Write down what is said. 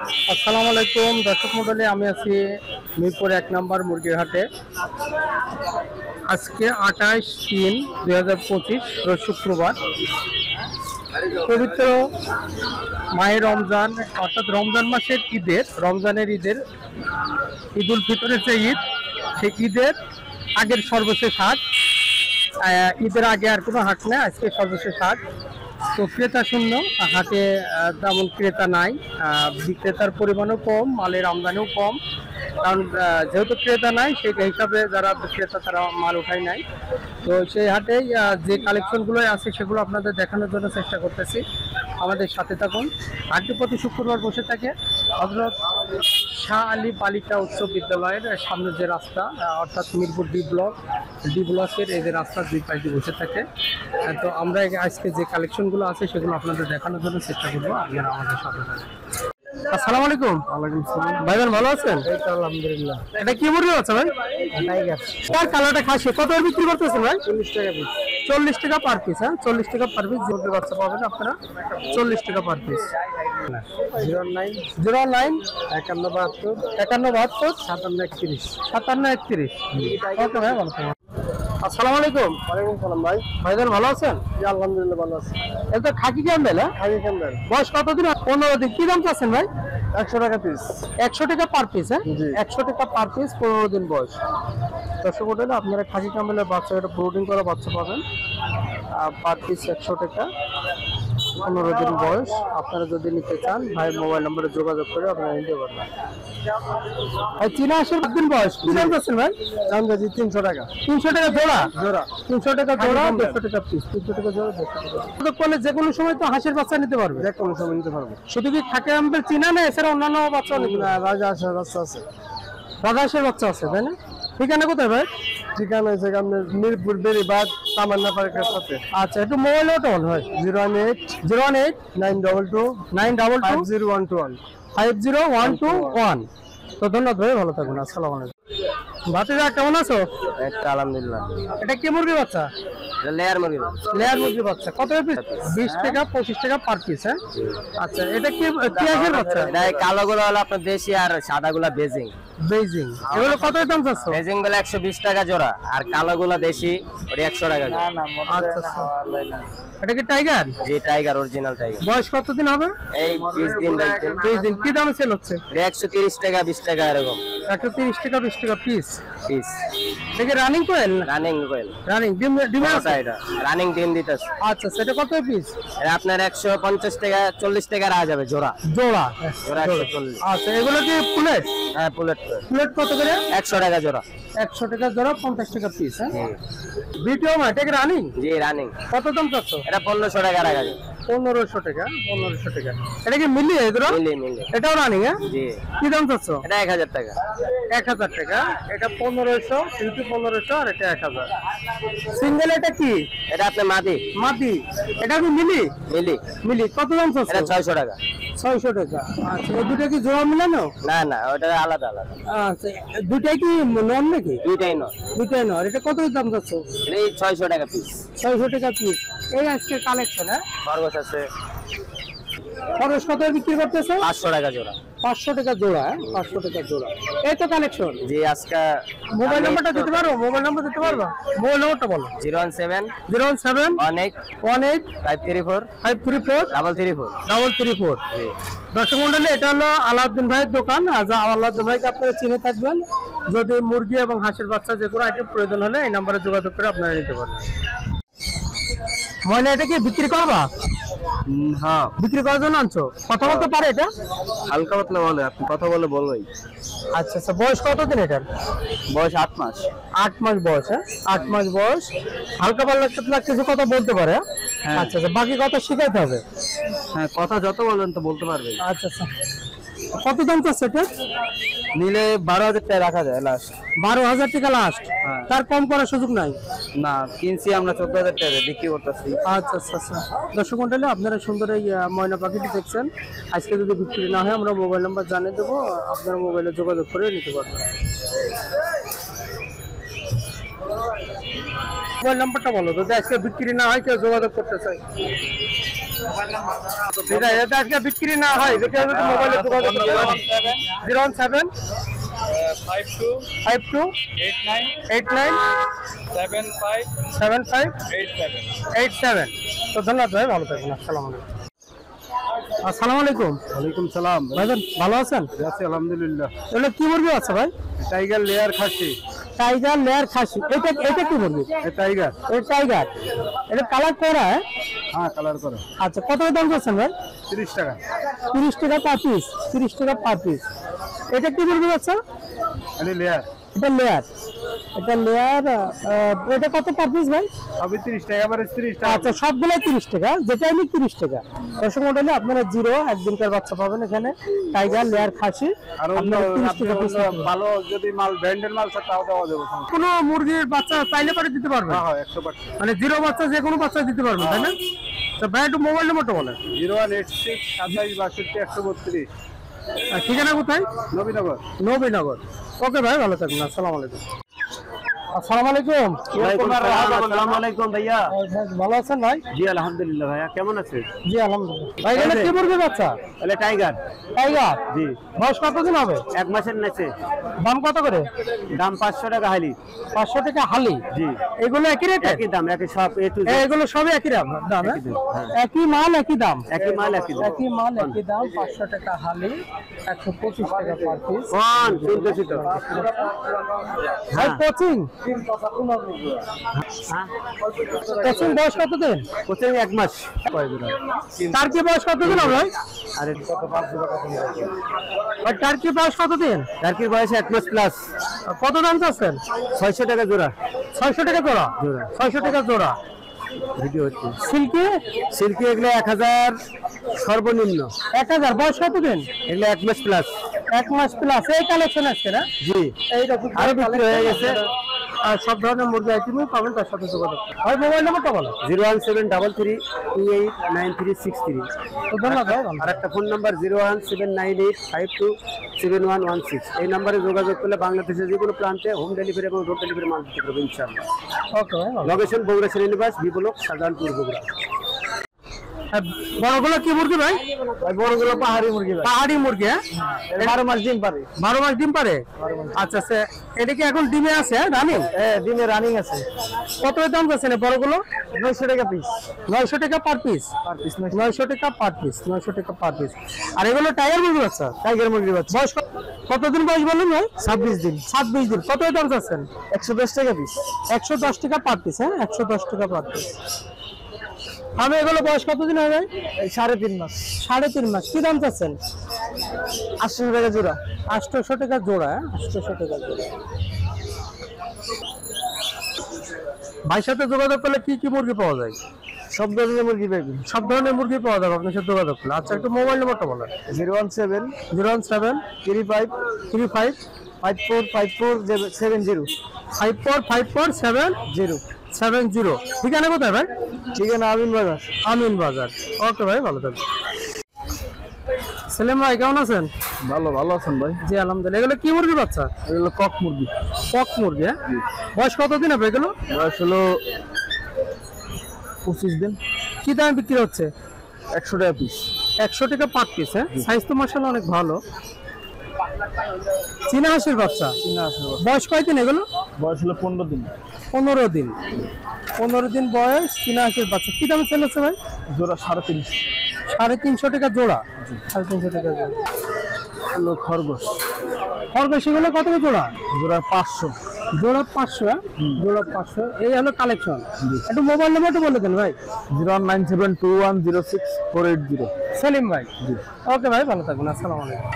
আসসালামু আলাইকুম দর্শক মণ্ডলী, আমি আছি মিরপুর 1 নম্বর মুরগির হাটে। আজকে 28/3/2025 রোজ শুক্রবার। পবিত্র মাহে রমজান অর্থাৎ রমজান মাসের রমজানের ঈদের ঈদ উল ফিতরের যে ঈদ, সেই ঈদের আগের সর্বশেষ হাট। ঈদের আগে আর কোনো হাট নেই, আজকে সর্বশেষ হাট। তো ক্রেতা শূন্য হাটে, তেমন ক্রেতা নাই, বিক্রেতার পরিমাণও কম, মালের আমদানিও কম। কারণ যেহেতু ক্রেতা নাই, সেই হিসাবে যারা বিক্রেতা তারা মাল উঠাই নাই। তো সেই হাটেই যে কালেকশনগুলো আছে সেগুলো আপনাদের দেখানোর জন্য চেষ্টা করতেছি। আমাদের সাথে থাকুন। হাটটি প্রতি শুক্রবার বসে থাকে হযরত শাহ আলী বালিকা উচ্চ বিদ্যালয়ের সামনে যে রাস্তা, অর্থাৎ মিরপুর ডি ব্লকের এই যে রাস্তার দুই পাশে বসে থাকে। তো আমরা আজকে যে কালেকশনগুলো আছে সেগুলো আপনাদের দেখানোর জন্য চেষ্টা করবো। আপনারা আমাদের সাথে থাকুন। আসসালামু আলাইকুম। ওয়ালাইকুম আসসালাম। ভাইজান ভালো আছেন? এই তো আলহামদুলিল্লাহ। এটা কি মুরগি আছে ভাই? টাইগার। কার কালারটা খাসি কত বিক্রি করতেছেন ভাই? 40 টাকা পিস। 40 টাকা পার পিস। হ্যাঁ, 40 টাকা পার পিস মুরগির বাচ্চা পাবেন আপনারা 40 টাকা পার পিস। 09 5172 5731 5731। ওকে ভাই, ভালো থাকবেন। আসসালামু আলাইকুম। ওয়ালাইকুম সালাম ভাই। ভাইজান ভালো আছেন? জি আলহামদুলিল্লাহ ভালো আছি। এটা খাকি ক্যাম্বেল? হ্যাঁ, খাকি ক্যাম্বেল। বয়স কতদিন? 15 দিন। কি দাম চাচ্ছেন ভাই? 100 টাকা পিস। 100 টাকা পার পিস। হ্যাঁ, জি। 100 টাকা পার পিস, 15 দিন বয়স। দর্শক মণ্ডলী, আপনারা খাকি ক্যাম্বেলের বাচ্চা, এটা ব্রুডিং করা বাচ্চা পাবেন পার পিস 100 টাকা, 15 দিন বয়স। আপনারা যদি নিতে চান ভাইয়ের মোবাইল নম্বরে যোগাযোগ করে আপনারা নিতে পারবেন। ভাই চীনা হাঁসের 7 দিন বয়স, কি দাম চাচ্ছেন ভাই? দাম যাচ্ছে 300 টাকা। 300 টাকা জোড়া? জোড়া 300 টাকা জোড়া, 200 টাকা পিস। 300 টাকা জোড়া, 200 টাকা। তো কোনে যে কোনো সময় তো হাঁসের বাচ্চা নিতে পারবে? যে কোনো সময় নিতে পারবো। শুধু কি খাকি ক্যাম্বেল চীনা না, এছাড়া অন্যান্য বাচ্চা নিতে না, রাজা হাঁসের বাচ্চা আছে। রাজা হাঁসের বাচ্চা আছে, তাই না? ঠিকানা কোথায় ভাই? ঠিকানা হচ্ছে আপনার মিরপুর বেরিবাদ তামান্না পার্কের সাথে। আচ্ছা, একটু মোবাইল ওটা বল ভাই। 018 922 5012 5012 তো ধন্যবাদ ভাই, ভালো থাকুন। আসসালামু আলাইকুম। ভাতিজা কেমন আছো? একটা আলহামদুলিল্লাহ। এটা কি মুরগি বাচ্চা? এটা লেয়ার মুরগি। লেয়ার মুরগি বাচ্চা। কত পিস? 20 টাকা 25 টাকা পার পিস। হ্যাঁ, আচ্ছা, এটা কি হাঁসের বাচ্চা? এটা কালো গুলো হলো আপনার দেশি, আর সাদা গুলা বেজিং। বেজিং। এগুলো কত দাম চাচ্ছ? বেজিং গুলো 120 টাকা জোড়া, আর কালো গুলা দেশি, ওটা 100 টাকা জোড়া। আচ্ছা, এটা কি টাইগার? জি টাইগার, অরিজিনাল টাইগার। বয়স কতদিন হবে? এই 20 দিন। 20 দিন। কি দামে সেল হচ্ছে? 130 টাকা 20 টাকা এরকম 130 টাকা 20 টাকা পিস। পিস। দেখে রানিং কোয়েল? রানিং কোয়েল। রানিং ডিম আছে এটা রানিং ডিম দিতেছে। আচ্ছা, সেটা কত পিস? এটা আপনার 150 টাকা 40 টাকা রাখা যাবে জোড়া। জোড়া? জোড়া 140। আচ্ছা, এগুলো কি প্লেট? হ্যাঁ প্লেট। প্লেট কত করে? 100 টাকা জোড়া। 100 টাকা জোড়া, 50 টাকা পিস। হ্যাঁ, ভিডিও মা এটা কি রানিং? জি রানিং। কত দাম চাচ্ছ? এটা 1500 টাকা রাখা যাবে। 1500 টাকা। 1500 টাকা। এটা কি মিলি এগুলো? মিলি। এটাও রানিং? হ্যাঁ, জি। কি দাম চাচ্ছ? এটা 1000 টাকা। 1000 টাকা। এটা 1500, কিন্তু 1500, আর এটা 1000। সিঙ্গেল এটা কি? এটা আপনার মাদি। এটা কি মিলি? মিলি। কত দাম চাচ্ছ? এটা 600 টাকা। 600 টাকা। আচ্ছা, এই দুটো কি জোড়া মিলানো? না ওটা আলাদা। আচ্ছা, দুটাই কি নন নাকি? দুইটাই নয়। দুটাই নন। এটা কত দাম চাচ্ছ? এই 600 টাকা পিস। 600 টাকা পিস। এই আজকে কালেকশন। হ্যাঁ, খরগোশ আছে। খরচ কত বিক্রি করতেছে? 500 টাকা জোড়া। 500 টাকা জোড়া। 500 টাকা জোড়া। এই তো কালেকশন। জি আজকে মোবাইল নাম্বারটা দিতে পারো? মোবাইল নাম্বার দিতে পারবা? মোবাইল নাম্বারটা বলো। 017 017 18 18 534 534 334। জি। দর্শক মন্ডলী, এটা হলো আলাউদ্দিন ভাইয়ের দোকান। আলাউদ্দিন ভাইকে আপনারা চিনে থাকবেন। যদি মুরগি এবং হাঁসের বাচ্চা যে কোনো আইটেম প্রয়োজন হলে এই নাম্বারে যোগাযোগ করে আপনারা নিতে পারবেন। ময়না, এটা কি বিক্রি করবা? হ্যাঁ বিক্রি করার জন্য আনছো? কথা বলতে পারে এটা? হালকা পাতলা বলে, আপনি কথা বলে বলবেই। আচ্ছা, বয়স কতদিন এটার? বয়স 8 মাস। 8 মাস বয়স। হ্যাঁ, 8 মাস বয়স। হালকা পাতলা কিছু কথা বলতে পারে? হ্যাঁ। আচ্ছা, বাকি কথা শিখাইতে হবে? হ্যাঁ, কথা যত বলেন তো বলতে পারবে। আচ্ছা, কত দাম চাচ্ছে এটা? নিলে 12,000 টাকা রাখা যায় লাস্ট। 12,000 টাকা লাস্ট? হ্যাঁ। তার কম করার সুযোগ নাই? না, কিনছি আমরা 14,000 টাকা বিক্রি করতেছি। আচ্ছা। দর্শক মন্ডলী, আপনারা সুন্দর এই ময়না পাখিটি দেখছেন। আজকে যদি বিক্রি না হয় আমরা মোবাইল নাম্বার জানিয়ে দেবো, আপনারা মোবাইলে যোগাযোগ করে নিতে পারবেন। মোবাইল নাম্বারটা বলো, যদি আজকে বিক্রি না হয় কেউ যোগাযোগ করতে চাই। এটা আজকে বিক্রি না হয় দেখে যদি মোবাইলে যোগাযোগ করতে 017 52 52 89 89 75 75 87 87। তো ধন্যবাদ ভাই, ভালো থাকবেন। আসসালামু আলাইকুম। ওয়ালাইকুম সালাম। ভাইজান ভালো আছেন? আছি আলহামদুলিল্লাহ। এগুলো কি মুরগি আছে ভাই? টাইগার লেয়ার খাসি। টাইগার লেয়ার খাসি। এটা কি মুরগি? টাইগার। এটা টাইগার। এটা কালার করা? হ্যাঁ কালার করা। আচ্ছা, কত দাম করছেন ভাই? 30 টাকা। 30 টাকা পার পিস। 30 টাকা পার পিস। এটা কি মুরগি আছে? এটা লেয়ার। এটা লেয়ার। এটা লেয়ার। এটা কত পার পিস ভাই? সবই 30 টাকা, এবারে 30 টাকা। আচ্ছা, সবগুলো 30 টাকা, যেটা আমি 30 টাকা। দর্শক মণ্ডলী, আপনারা জিরো একদিনকার বাচ্চা পাবেন এখানে, টাইগার লেয়ার খাসি। আর অন্য 30 টাকা পিস। ভালো যদি মাল ব্র্যান্ডের মাল থাকে তাও দেওয়া যাবে। কোনো মুরগির বাচ্চা চাইলে পরে দিতে পারবেন? হ্যাঁ 100%। মানে জিরো বাচ্চা যে কোনো বাচ্চা দিতে পারবেন, তাই না? তো ভাই একটু মোবাইল নাম্বারটা বলেন। 0186 27 62 132। আর ঠিকানা কোথায়? নবীনগর। নবীনগর। ওকে ভাই, ভালো থাকবেন। আসসালামু আলাইকুম। আসসালামু আলাইকুম। আসসালামু আলাইকুম ভাইয়া। ভালো আছেন ভাই? জি আলহামদুলিল্লাহ ভাইয়া, কেমন আছেন? জি আলহামদুলিল্লাহ। ভাই এটা কি মুরগি বাচ্চা? তাহলে টাইগার। টাইগার। জি। বয়স কতদিন হবে? 1 মাসের নিচে। দাম কত করে? দাম 500 টাকা হালি। 500 টাকা হালি। জি। এগুলো একই রেট? একই দাম, একই সব এ টু জেড। এগুলো সবই একই দাম? একই মাল একই দাম? একই মাল একই দাম। একই মাল একই দাম। 500 টাকা হালি, 125 টাকা পার পিস। কোন শুনতেছি তো। ভাই কোচিং? কোচিং বয়স কতদিন? কোচিং 1 মাস। তার কি বয়স কতদিন হবে ভাই? আরে ভাই তার কি বয়স কতদিন? টার্কির বয়স 1 মাস প্লাস। কত দাম চাচ্ছেন? 600 টাকা জোড়া। 600 টাকা জোড়া? জোড়া। 600 টাকা জোড়া। ভিডিও হচ্ছে। সিল্কি? সিল্কি এগুলো 1000 সর্বনিম্ন। 1000। বয়স কতদিন? এগুলো 1 মাস প্লাস। 1 মাস প্লাস। এই কালেকশন আছে না? জি। এইরকম আরো বিক্রি হয়ে গেছে। আর সব ধরনের মুরগি আইটেমই পাবেন তার সাথে যোগাযোগ। ভাই মোবাইল নাম্বারটা বলো। 01733289363। তো ধন্যবাদ ভাই। আর একটা ফোন নাম্বার 01798527116। এই নাম্বারে যোগাযোগ করলে বাংলাদেশের যে কোনো প্রান্তে হোম ডেলিভারি এবং রোড ডেলিভারি মাল দিতে পারবে ইনশাআল্লাহ। ওকে ভাই। লোকেশন বগুড়া শ্রেণীনিবাস, বিপ্লব, শাহজাহানপুর, বগুড়া। বড়গুলো কি মুরগি ভাই? বড়গুলো পাহাড়ি মুরগি। পাহাড়ি মুরগি। হ্যাঁ, 12 মাস ডিম পারে। 12 মাস ডিম পারে? আচ্ছা আচ্ছা, এটা কি এখন ডিমে আছে রানিং? হ্যাঁ ডিমে রানিং আছে। কত দাম আছে না বড়গুলো? 900 টাকা পিস। 900 টাকা পার পিস। 900 টাকা পার পিস। 900 টাকা পার পিস। আর এগুলো টাইগার মুরগি বাচ্চা? টাইগার মুরগি বাচ্চা। বয়স কতদিন বয়স বলুন ভাই? 26 দিন। 26 দিন। কত দাম চাচ্ছেন? 110 টাকা পিস। 110 টাকা পার পিস। হ্যাঁ, 110 টাকা পার পিস। আমি এগুলো বয়স কতদিন হবে ভাই? 3.5 মাস। 3.5 মাস। কি দাম চাচ্ছেন? 800 টাকা জোড়া। 800 টাকা জোড়া। 800 টাকা জোড়া। ভাইয়ের সাথে যোগাযোগ করলে কি কি মুরগি পাওয়া যায়? সব ধরনের মুরগি পাবেন। সব ধরনের মুরগি পাওয়া যাবে আপনার সাথে যোগাযোগ করলে। আচ্ছা, একটু মোবাইল নাম্বারটা বলেন। 017 017 35 35 545470। 545470। ঠিকানা কোথায় ভাই? ঠিকানা আমিন বাজার। আমিন বাজার। ওকে ভাই, ভালো থাকবেন। সেলিম ভাই কেমন আছেন? ভালো আছেন ভাই? জি আলহামদুলিল্লাহ। এগুলো কি মুরগি বাচ্চা? এগুলো কক মুরগি। কক মুরগি। হ্যাঁ, বয়স কতদিন হবে এগুলো? বয়স হলো 25 দিন। কি দামে বিক্রি হচ্ছে? 100 টাকা পিস। 100 টাকা পার পিস। হ্যাঁ, সাইজ তো মাশাআল্লাহ অনেক ভালো। চীনা হাঁসের বাচ্চা। বয়স কয়দিন এগুলো? বয়স হলো 15 দিন। 15 দিন। 15 দিন বয়স চীনা হাঁসের বাচ্চা। কি দামে সেল হচ্ছে ভাই? জোড়া 350। 350 টাকা জোড়া। 350 টাকা জোড়া। হলো খরগোশ। খরগোশ এগুলো কত করে জোড়া? জোড়া 500। জোড়া 500। হ্যাঁ, জোড়া 500। এই হলো কালেকশন। একটু মোবাইল নাম্বারটা বলে দেন ভাই। 0972106 480। সেলিম ভাই। ওকে ভাই, ভালো থাকবেন। আসসালামু আলাইকুম।